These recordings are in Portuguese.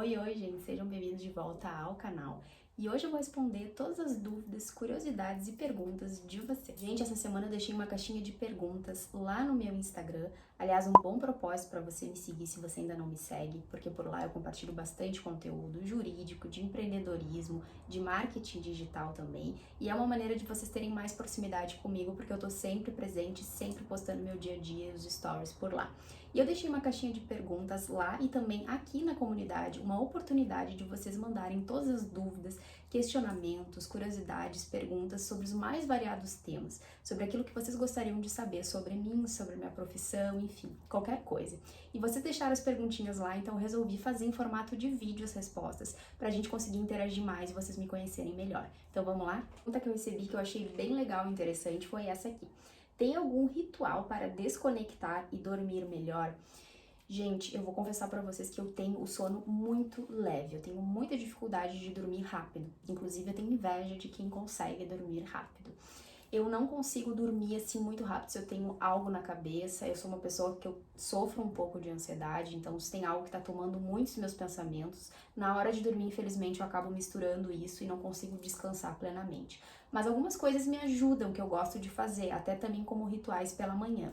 Oi, gente, sejam bem-vindos de volta ao canal. E hoje eu vou responder todas as dúvidas, curiosidades e perguntas de vocês. Gente, essa semana eu deixei uma caixinha de perguntas lá no meu Instagram. Aliás, um bom propósito para você me seguir se você ainda não me segue, porque por lá eu compartilho bastante conteúdo jurídico, de empreendedorismo, de marketing digital também. E é uma maneira de vocês terem mais proximidade comigo, porque eu tô sempre presente, sempre postando meu dia a dia, os stories por lá. E eu deixei uma caixinha de perguntas lá e também aqui na comunidade, uma oportunidade de vocês mandarem todas as dúvidas, questionamentos, curiosidades, perguntas sobre os mais variados temas, sobre aquilo que vocês gostariam de saber sobre mim, sobre a minha profissão, enfim, qualquer coisa. E vocês deixaram as perguntinhas lá, então eu resolvi fazer em formato de vídeo as respostas, pra gente conseguir interagir mais e vocês me conhecerem melhor. Então vamos lá? A pergunta que eu recebi que eu achei bem legal e interessante foi essa aqui. Tem algum ritual para desconectar e dormir melhor? Gente, eu vou confessar pra vocês que eu tenho o sono muito leve, eu tenho muita dificuldade de dormir rápido. Inclusive, eu tenho inveja de quem consegue dormir rápido. Eu não consigo dormir assim muito rápido se eu tenho algo na cabeça. Eu sou uma pessoa que eu sofro um pouco de ansiedade, então se tem algo que tá tomando muitos meus pensamentos, na hora de dormir, infelizmente, eu acabo misturando isso e não consigo descansar plenamente. Mas algumas coisas me ajudam, que eu gosto de fazer, até também como rituais pela manhã.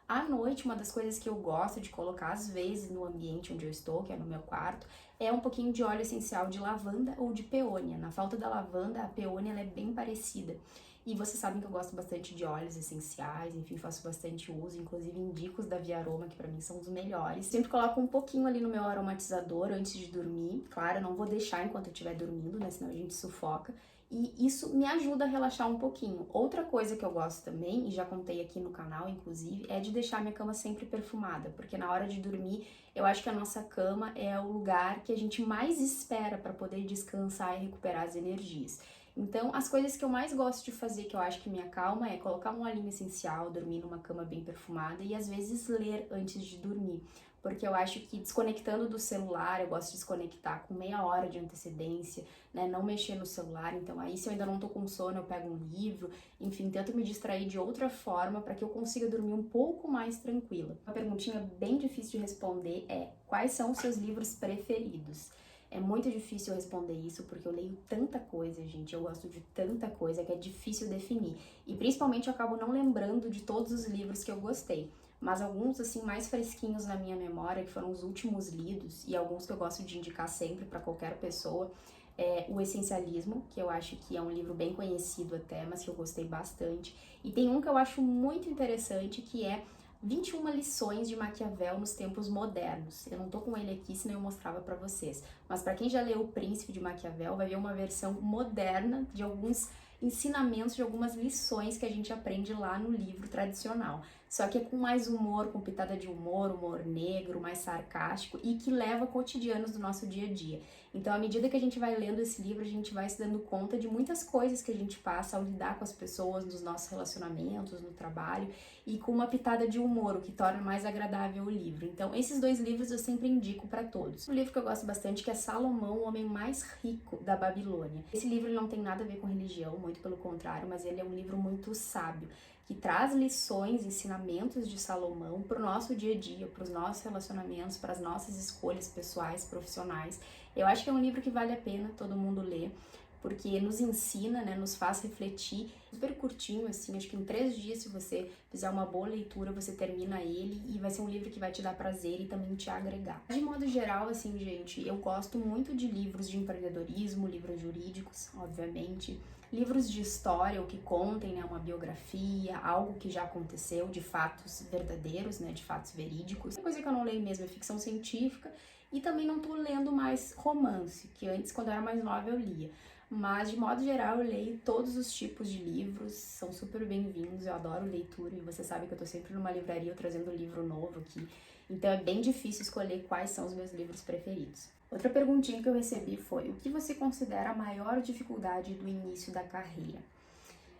À noite, uma das coisas que eu gosto de colocar, às vezes, no ambiente onde eu estou, que é no meu quarto, é um pouquinho de óleo essencial de lavanda ou de peônia. Na falta da lavanda, a peônia ela é bem parecida. E vocês sabem que eu gosto bastante de óleos essenciais, enfim, faço bastante uso, inclusive indico os da Via Aroma, que pra mim são os melhores. Sempre coloco um pouquinho ali no meu aromatizador antes de dormir. Claro, eu não vou deixar enquanto eu estiver dormindo, né, senão a gente sufoca. E isso me ajuda a relaxar um pouquinho. Outra coisa que eu gosto também, e já contei aqui no canal, inclusive, é de deixar minha cama sempre perfumada, porque na hora de dormir, eu acho que a nossa cama é o lugar que a gente mais espera para poder descansar e recuperar as energias. Então, as coisas que eu mais gosto de fazer, que eu acho que me acalma, é colocar um olhinho essencial, dormir numa cama bem perfumada e às vezes ler antes de dormir. Porque eu acho que desconectando do celular, eu gosto de desconectar com meia hora de antecedência, né? Não mexer no celular. Então, aí, se eu ainda não tô com sono, eu pego um livro, enfim, tento me distrair de outra forma para que eu consiga dormir um pouco mais tranquila. Uma perguntinha bem difícil de responder é: quais são os seus livros preferidos? É muito difícil responder isso, porque eu leio tanta coisa, gente, eu gosto de tanta coisa que é difícil definir. E principalmente eu acabo não lembrando de todos os livros que eu gostei. Mas alguns, assim, mais fresquinhos na minha memória, que foram os últimos lidos, e alguns que eu gosto de indicar sempre para qualquer pessoa, é O Essencialismo, que eu acho que é um livro bem conhecido até, mas que eu gostei bastante. E tem um que eu acho muito interessante, que é 21 lições de Maquiavel nos tempos modernos. Eu não tô com ele aqui, senão eu mostrava pra vocês. Mas pra quem já leu O Príncipe de Maquiavel, vai ver uma versão moderna de alguns ensinamentos, de algumas lições que a gente aprende lá no livro tradicional. Só que é com mais humor, com pitada de humor, humor negro, mais sarcástico e que leva cotidianos do nosso dia a dia. Então, à medida que a gente vai lendo esse livro, a gente vai se dando conta de muitas coisas que a gente passa ao lidar com as pessoas, nos nossos relacionamentos, no trabalho, e com uma pitada de humor, o que torna mais agradável o livro. Então, esses dois livros eu sempre indico para todos. Um livro que eu gosto bastante que é Salomão, o Homem Mais Rico da Babilônia. Esse livro não tem nada a ver com religião, muito pelo contrário, mas ele é um livro muito sábio, que traz lições, ensinamentos de Salomão para o nosso dia a dia, para os nossos relacionamentos, para as nossas escolhas pessoais, profissionais. Eu acho que é um livro que vale a pena todo mundo ler, porque nos ensina, né, nos faz refletir, super curtinho, assim, acho que em 3 dias, se você fizer uma boa leitura, você termina ele e vai ser um livro que vai te dar prazer e também te agregar. De modo geral, assim, gente, eu gosto muito de livros de empreendedorismo, livros jurídicos, obviamente, livros de história, ou que contem, né, uma biografia, algo que já aconteceu, de fatos verdadeiros, né, de fatos verídicos. A coisa que eu não leio mesmo é ficção científica e também não tô lendo mais romance, que antes, quando eu era mais nova, eu lia. Mas, de modo geral, eu leio todos os tipos de livros, são super bem-vindos, eu adoro leitura e você sabe que eu tô sempre numa livraria trazendo livro novo aqui, então é bem difícil escolher quais são os meus livros preferidos. Outra perguntinha que eu recebi foi: o que você considera a maior dificuldade do início da carreira?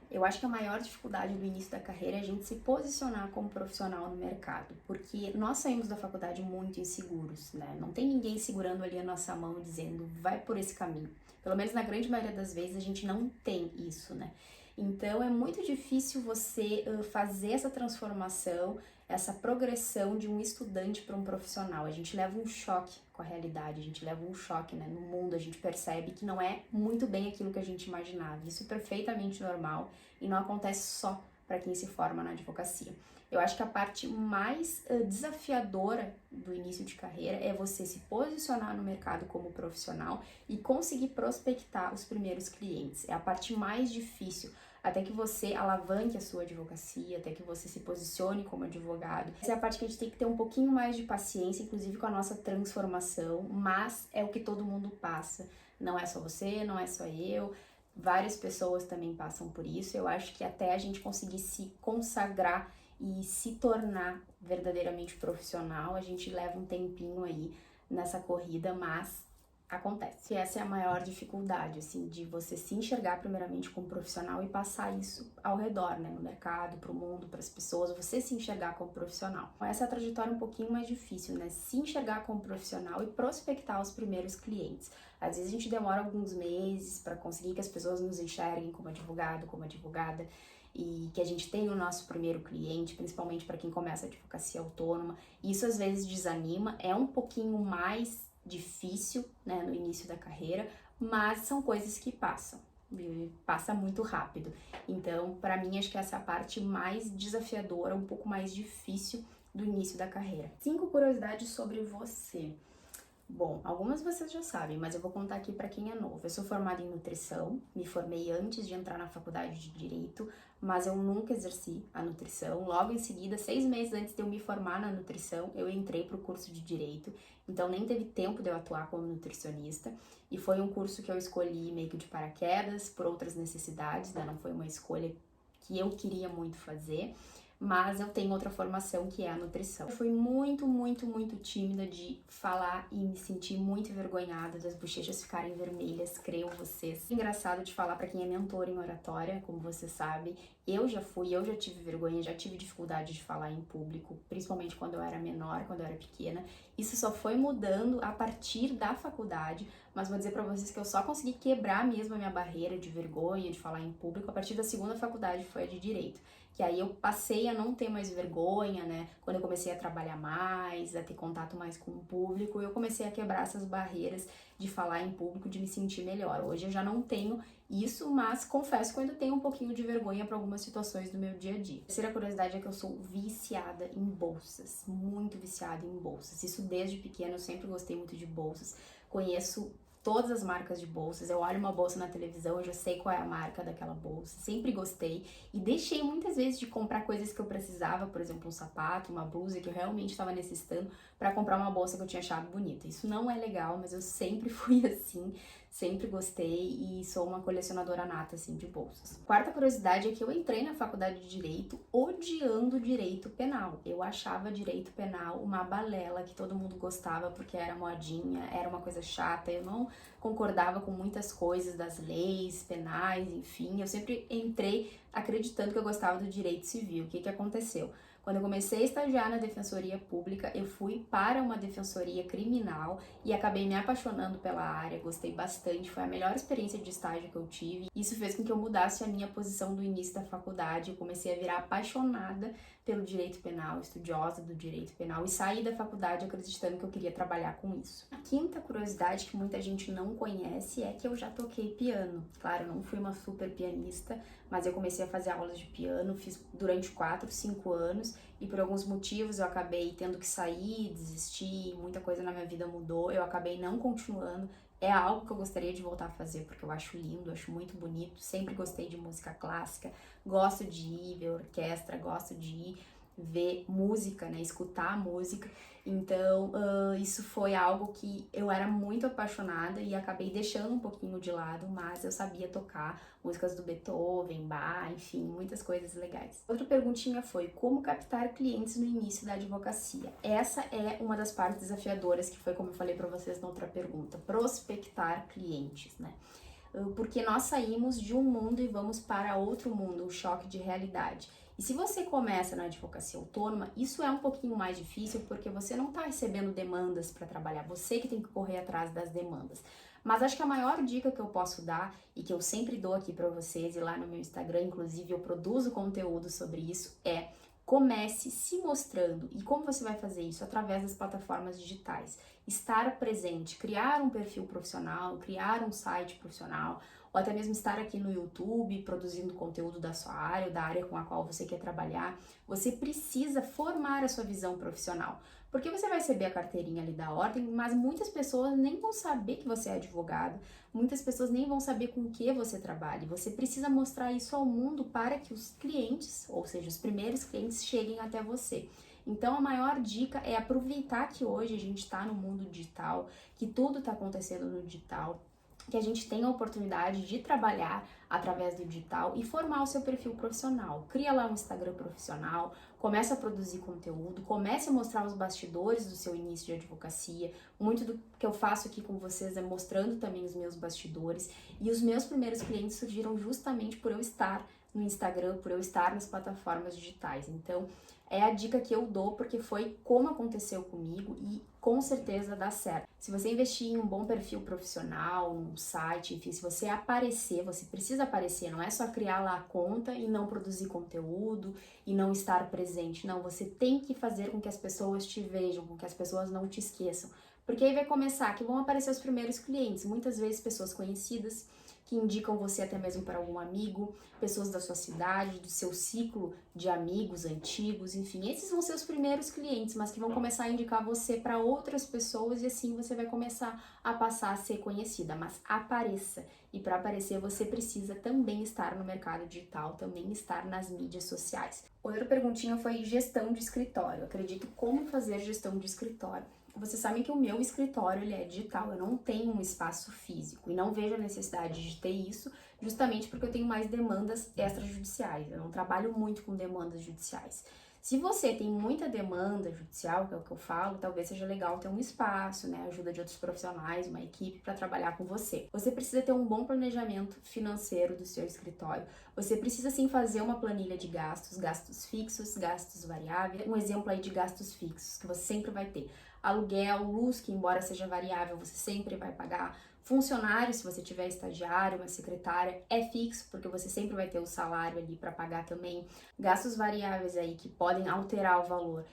Eu acho que a maior dificuldade do início da carreira é a gente se posicionar como profissional no mercado, porque nós saímos da faculdade muito inseguros, né? Não tem ninguém segurando ali a nossa mão e dizendo, vai por esse caminho. Pelo menos na grande maioria das vezes a gente não tem isso, né? Então é muito difícil você fazer essa transformação essa progressão de um estudante para um profissional. A gente leva um choque com a realidade, a gente leva um choque, né, no mundo, a gente percebe que não é muito bem aquilo que a gente imaginava. Isso é perfeitamente normal e não acontece só para quem se forma na advocacia. Eu acho que a parte mais desafiadora do início de carreira é você se posicionar no mercado como profissional e conseguir prospectar os primeiros clientes. É a parte mais difícil, até que você alavanque a sua advocacia, até que você se posicione como advogado. Essa é a parte que a gente tem que ter um pouquinho mais de paciência, inclusive com a nossa transformação, mas é o que todo mundo passa. Não é só você, não é só eu. Várias pessoas também passam por isso. Eu acho que até a gente conseguir se consagrar e se tornar verdadeiramente profissional, a gente leva um tempinho aí nessa corrida, mas acontece. E essa é a maior dificuldade, assim, de você se enxergar primeiramente como profissional e passar isso ao redor, né, no mercado, pro mundo, para as pessoas, você se enxergar como profissional. Essa é a trajetória um pouquinho mais difícil, né, se enxergar como profissional e prospectar os primeiros clientes. Às vezes a gente demora alguns meses para conseguir que as pessoas nos enxerguem como advogado, como advogada, e que a gente tenha o nosso primeiro cliente, principalmente para quem começa a advocacia autônoma. Isso às vezes desanima, é um pouquinho mais difícil, né, no início da carreira, mas são coisas que passam, e passa muito rápido. Então, para mim, acho que essa é a parte mais desafiadora, um pouco mais difícil do início da carreira. 5 curiosidades sobre você. Bom, algumas vocês já sabem, mas eu vou contar aqui para quem é novo. Eu sou formada em nutrição, me formei antes de entrar na faculdade de Direito, mas eu nunca exerci a nutrição. Logo em seguida, 6 meses antes de eu me formar na nutrição, eu entrei para o curso de Direito, então nem teve tempo de eu atuar como nutricionista. E foi um curso que eu escolhi meio que de paraquedas, por outras necessidades, né? Não foi uma escolha que eu queria muito fazer. Mas eu tenho outra formação que é a nutrição. Eu fui muito tímida de falar e me sentir muito envergonhada das bochechas ficarem vermelhas, creiam vocês. Engraçado de falar para quem é mentor em oratória, como você sabe, eu já tive vergonha, já tive dificuldade de falar em público, principalmente quando eu era menor, quando eu era pequena. Isso só foi mudando a partir da faculdade, mas vou dizer para vocês que eu só consegui quebrar mesmo a minha barreira de vergonha, de falar em público, a partir da segunda faculdade, foi a de Direito. Que aí eu passei a não ter mais vergonha, né? Quando eu comecei a trabalhar mais, a ter contato mais com o público, eu comecei a quebrar essas barreiras de falar em público, de me sentir melhor. Hoje eu já não tenho isso, mas confesso que eu ainda tenho um pouquinho de vergonha para algumas situações do meu dia a dia. A terceira curiosidade é que eu sou viciada em bolsas, muito viciada em bolsas. Isso desde pequena, eu sempre gostei muito de bolsas. Conheço todas as marcas de bolsas, eu olho uma bolsa na televisão, eu já sei qual é a marca daquela bolsa, sempre gostei e deixei muitas vezes de comprar coisas que eu precisava, por exemplo, um sapato, uma blusa que eu realmente estava necessitando para comprar uma bolsa que eu tinha achado bonita. Isso não é legal, mas eu sempre fui assim, sempre gostei e sou uma colecionadora nata, assim, de bolsas. Quarta curiosidade é que eu entrei na faculdade de Direito odiando Direito Penal. Eu achava Direito Penal uma balela que todo mundo gostava porque era modinha, era uma coisa chata, eu não concordava com muitas coisas das leis penais, enfim. Eu sempre entrei acreditando que eu gostava do direito civil. O que que aconteceu? Quando eu comecei a estagiar na defensoria pública, eu fui para uma defensoria criminal e acabei me apaixonando pela área, gostei bastante, foi a melhor experiência de estágio que eu tive. Isso fez com que eu mudasse a minha posição do início da faculdade, eu comecei a virar apaixonada pelo direito penal, estudiosa do direito penal e saí da faculdade acreditando que eu queria trabalhar com isso. A quinta curiosidade que muita gente não conhece é que eu já toquei piano. Claro, eu não fui uma super pianista, mas eu comecei a fazer aulas de piano, fiz durante 4, 5 anos e por alguns motivos eu acabei tendo que sair, desistir, muita coisa na minha vida mudou, eu acabei não continuando. É algo que eu gostaria de voltar a fazer porque eu acho lindo, acho muito bonito, sempre gostei de música clássica, gosto de ir ver orquestra, gosto de ir ver música, né, escutar música. Então, isso foi algo que eu era muito apaixonada e acabei deixando um pouquinho de lado, mas eu sabia tocar músicas do Beethoven, Bach, enfim, muitas coisas legais. Outra perguntinha foi como captar clientes no início da advocacia. Essa é uma das partes desafiadoras que foi, como eu falei para vocês na outra pergunta, prospectar clientes, né? Porque nós saímos de um mundo e vamos para outro mundo, um choque de realidade. E se você começa na advocacia autônoma, isso é um pouquinho mais difícil porque você não está recebendo demandas para trabalhar, você que tem que correr atrás das demandas. Mas acho que a maior dica que eu posso dar e que eu sempre dou aqui para vocês e lá no meu Instagram, inclusive eu produzo conteúdo sobre isso, é Comece se mostrando. E como você vai fazer isso? Através das plataformas digitais. Estar presente, criar um perfil profissional, criar um site profissional, ou até mesmo estar aqui no YouTube produzindo conteúdo da sua área, ou da área com a qual você quer trabalhar. Você precisa formar a sua visão profissional. Porque você vai receber a carteirinha ali da ordem, mas muitas pessoas nem vão saber que você é advogado, muitas pessoas nem vão saber com o que você trabalha. Você precisa mostrar isso ao mundo para que os clientes, ou seja, os primeiros clientes, cheguem até você. Então, a maior dica é aproveitar que hoje a gente está no mundo digital, que tudo está acontecendo no digital, que a gente tem a oportunidade de trabalhar através do digital e formar o seu perfil profissional. Cria lá um Instagram profissional, comece a produzir conteúdo, comece a mostrar os bastidores do seu início de advocacia. Muito do que eu faço aqui com vocês é mostrando também os meus bastidores. E os meus primeiros clientes surgiram justamente por eu estar no Instagram, por eu estar nas plataformas digitais. Então, é a dica que eu dou porque foi como aconteceu comigo e com certeza dá certo. Se você investir em um bom perfil profissional, um site, enfim, se você aparecer, você precisa aparecer, não é só criar lá a conta e não produzir conteúdo e não estar presente. Não, você tem que fazer com que as pessoas te vejam, com que as pessoas não te esqueçam. Porque aí vai começar que vão aparecer os primeiros clientes, muitas vezes pessoas conhecidas, que indicam você até mesmo para algum amigo, pessoas da sua cidade, do seu ciclo de amigos antigos, enfim, esses vão ser os primeiros clientes, mas que vão começar a indicar você para outras pessoas e assim você vai começar a passar a ser conhecida, mas apareça. E para aparecer você precisa também estar no mercado digital, também estar nas mídias sociais. Outra perguntinha foi gestão de escritório. Acredito como fazer gestão de escritório. Vocês sabem que o meu escritório ele é digital, eu não tenho um espaço físico e não vejo a necessidade de ter isso justamente porque eu tenho mais demandas extrajudiciais, eu não trabalho muito com demandas judiciais. Se você tem muita demanda judicial, que é o que eu falo, talvez seja legal ter um espaço, né, ajuda de outros profissionais, uma equipe para trabalhar com você. Você precisa ter um bom planejamento financeiro do seu escritório. Você precisa sim fazer uma planilha de gastos, gastos fixos, gastos variáveis. Um exemplo aí de gastos fixos que você sempre vai ter. Aluguel, luz, que embora seja variável, você sempre vai pagar. Funcionário, se você tiver estagiário, uma secretária, é fixo, porque você sempre vai ter o salário ali para pagar também. Gastos variáveis aí que podem alterar o valor.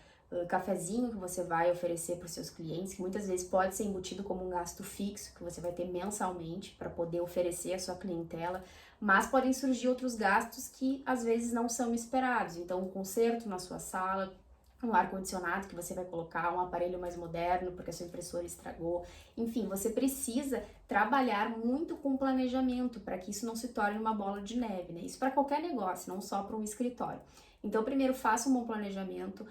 Cafezinho que você vai oferecer para os seus clientes, que muitas vezes pode ser embutido como um gasto fixo, que você vai ter mensalmente para poder oferecer à sua clientela, mas podem surgir outros gastos que às vezes não são esperados. Então, um conserto na sua sala, um ar-condicionado que você vai colocar, um aparelho mais moderno porque a sua impressora estragou. Enfim, você precisa trabalhar muito com planejamento para que isso não se torne uma bola de neve, né? Isso para qualquer negócio, não só para um escritório. Então, primeiro, faça um bom planejamento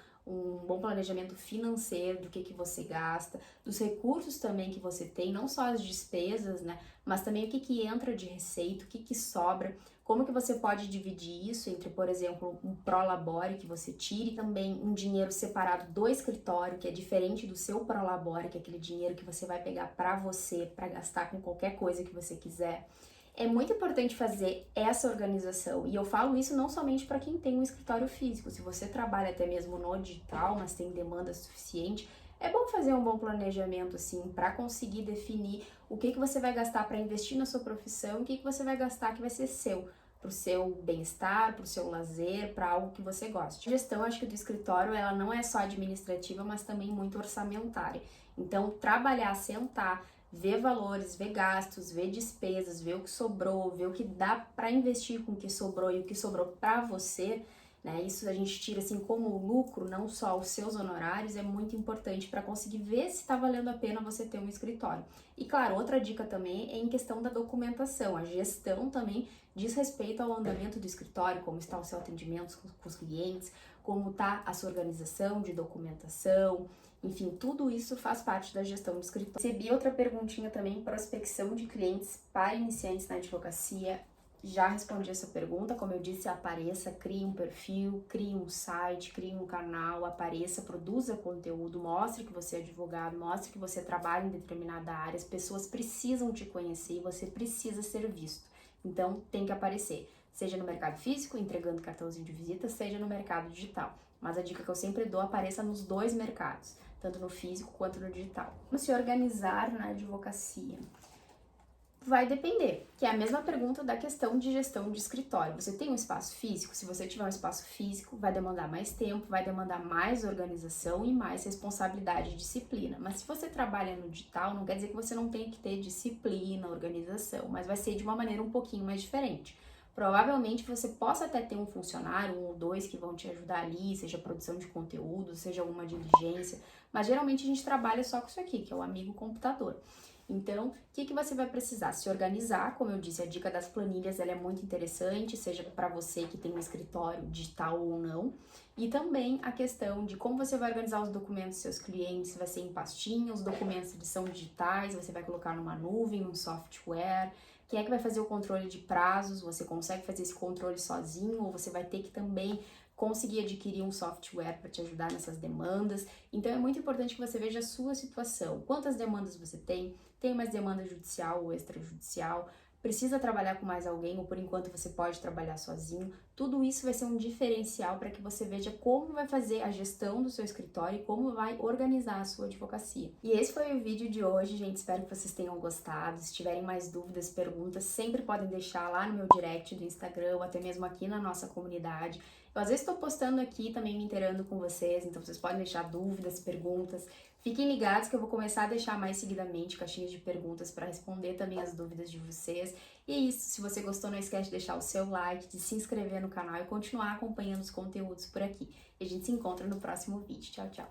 financeiro do que você gasta, dos recursos também que você tem, não só as despesas, né? Mas também o que entra de receita, o que sobra. Como que você pode dividir isso entre, por exemplo, um prolabore que você tire também um dinheiro separado do escritório, que é diferente do seu prolabore, que é aquele dinheiro que você vai pegar para você, para gastar com qualquer coisa que você quiser. É muito importante fazer essa organização, e eu falo isso não somente para quem tem um escritório físico. Se você trabalha até mesmo no digital, mas tem demanda suficiente, é bom fazer um bom planejamento assim para conseguir definir o que você vai gastar para investir na sua profissão e o que você vai gastar que vai ser seu, para o seu bem-estar, para o seu lazer, para algo que você goste. A gestão, acho que do escritório, ela não é só administrativa, mas também muito orçamentária. Então, trabalhar, sentar, ver valores, ver gastos, ver despesas, ver o que sobrou, ver o que dá para investir com o que sobrou e o que sobrou para você, né? Isso a gente tira assim como lucro, não só os seus honorários, é muito importante para conseguir ver se está valendo a pena você ter um escritório. E claro, outra dica também é em questão da documentação. A gestão também diz respeito ao andamento do escritório, como está o seu atendimento com os clientes, como está a sua organização de documentação, enfim, tudo isso faz parte da gestão do escritório. Recebi outra perguntinha também, prospecção de clientes para iniciantes na advocacia. Já respondi essa pergunta, como eu disse, apareça, crie um perfil, crie um site, crie um canal, apareça, produza conteúdo, mostre que você é advogado, mostre que você trabalha em determinada área, as pessoas precisam te conhecer e você precisa ser visto. Então, tem que aparecer, seja no mercado físico, entregando cartãozinho de visita, seja no mercado digital. Mas a dica que eu sempre dou, apareça nos dois mercados, tanto no físico quanto no digital. Como se organizar na advocacia? Vai depender, que é a mesma pergunta da questão de gestão de escritório. Você tem um espaço físico? Se você tiver um espaço físico, vai demandar mais tempo, vai demandar mais organização e mais responsabilidade e disciplina. Mas se você trabalha no digital, não quer dizer que você não tenha que ter disciplina, organização, mas vai ser de uma maneira um pouquinho mais diferente. Provavelmente você possa até ter um funcionário, um ou dois que vão te ajudar ali, seja produção de conteúdo, seja alguma diligência, mas geralmente a gente trabalha só com isso aqui, que é o amigo computador. Então, o que você vai precisar? Se organizar, como eu disse, a dica das planilhas ela é muito interessante, seja para você que tem um escritório digital ou não. E também a questão de como você vai organizar os documentos dos seus clientes, vai ser em pastinha, os documentos eles são digitais, você vai colocar numa nuvem, num software. Quem é que vai fazer o controle de prazos? Você consegue fazer esse controle sozinho ou você vai ter que também conseguir adquirir um software para te ajudar nessas demandas? Então é muito importante que você veja a sua situação. Quantas demandas você tem? Tem mais demanda judicial ou extrajudicial? Precisa trabalhar com mais alguém ou por enquanto você pode trabalhar sozinho? Tudo isso vai ser um diferencial para que você veja como vai fazer a gestão do seu escritório e como vai organizar a sua advocacia. E esse foi o vídeo de hoje, gente. Espero que vocês tenham gostado. Se tiverem mais dúvidas, perguntas, sempre podem deixar lá no meu direct do Instagram ou até mesmo aqui na nossa comunidade. Eu às vezes estou postando aqui também me inteirando com vocês, então vocês podem deixar dúvidas, perguntas. Fiquem ligados que eu vou começar a deixar mais seguidamente caixinhas de perguntas para responder também as dúvidas de vocês. E é isso, se você gostou, não esquece de deixar o seu like, de se inscrever no canal e continuar acompanhando os conteúdos por aqui. E a gente se encontra no próximo vídeo. Tchau, tchau!